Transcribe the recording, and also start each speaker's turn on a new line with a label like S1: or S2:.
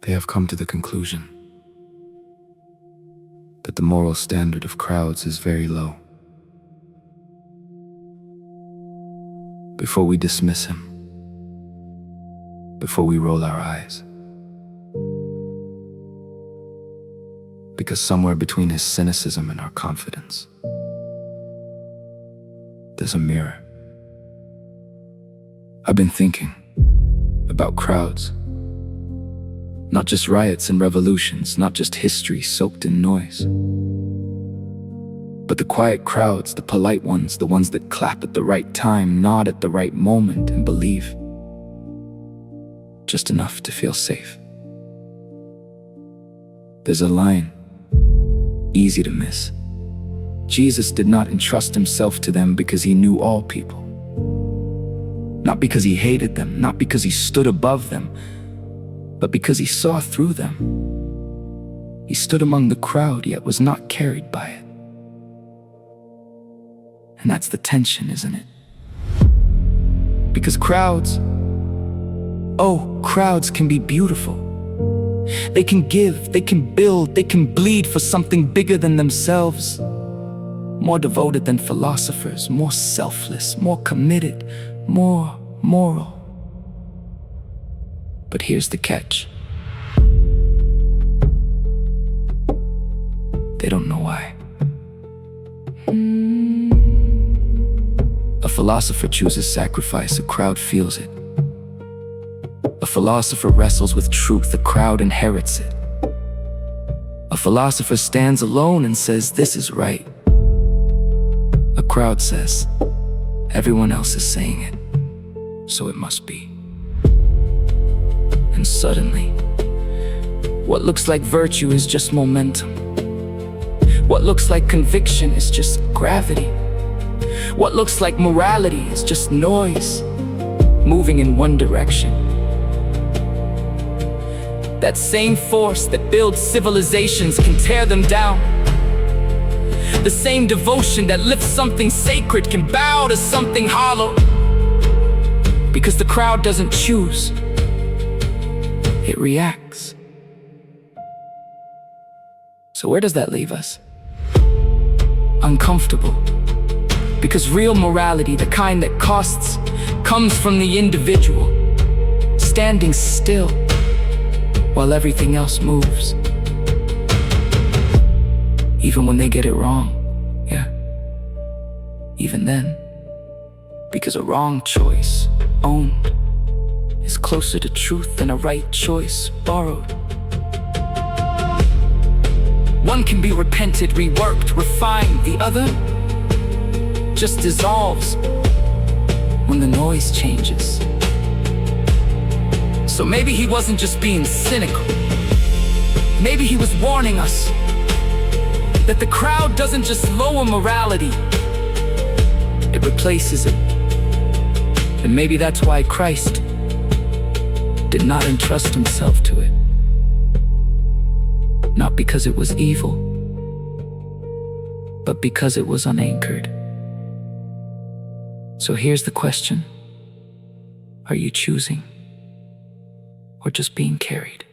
S1: They have come to the conclusion that the moral standard of crowds is very low. Before we dismiss him, before we roll our eyes, because somewhere between his cynicism and our confidence, there's a mirror. I've been thinking about crowds. Not just riots and revolutions, not just history soaked in noise, but the quiet crowds, the polite ones, the ones that clap at the right time, nod at the right moment, and believe just enough to feel safe. There's a line, easy to miss. Jesus did not entrust himself to them because he knew all people. Not because he hated them, not because he stood above them, but because he saw through them. He stood among the crowd, yet was not carried by it. And that's the tension, isn't it? Because crowds can be beautiful. They can give, they can build, they can bleed for something bigger than themselves. More devoted than philosophers, more selfless, more committed, more moral. But here's the catch. They don't know why. A philosopher chooses sacrifice, a crowd feels it. A philosopher wrestles with truth, a crowd inherits it. A philosopher stands alone and says, "This is right." A crowd says, "Everyone else is saying it, so it must be." And suddenly, what looks like virtue is just momentum. What looks like conviction is just gravity. What looks like morality is just noise, moving in one direction. That same force that builds civilizations can tear them down. The same devotion that lifts something sacred can bow to something hollow. Because the crowd doesn't choose, it reacts. So where does that leave us? Uncomfortable. Because real morality, the kind that costs, comes from the individual, standing still while everything else moves. Even when they get it wrong, yeah. Even then. Because a wrong choice, owned, is closer to truth than a right choice, borrowed. One can be repented, reworked, refined. The other just dissolves when the noise changes. So maybe he wasn't just being cynical. Maybe he was warning us that the crowd doesn't just lower morality, it replaces it. And maybe that's why Christ did not entrust himself to it. Not because it was evil, but because it was unanchored. So here's the question. Are you choosing or just being carried?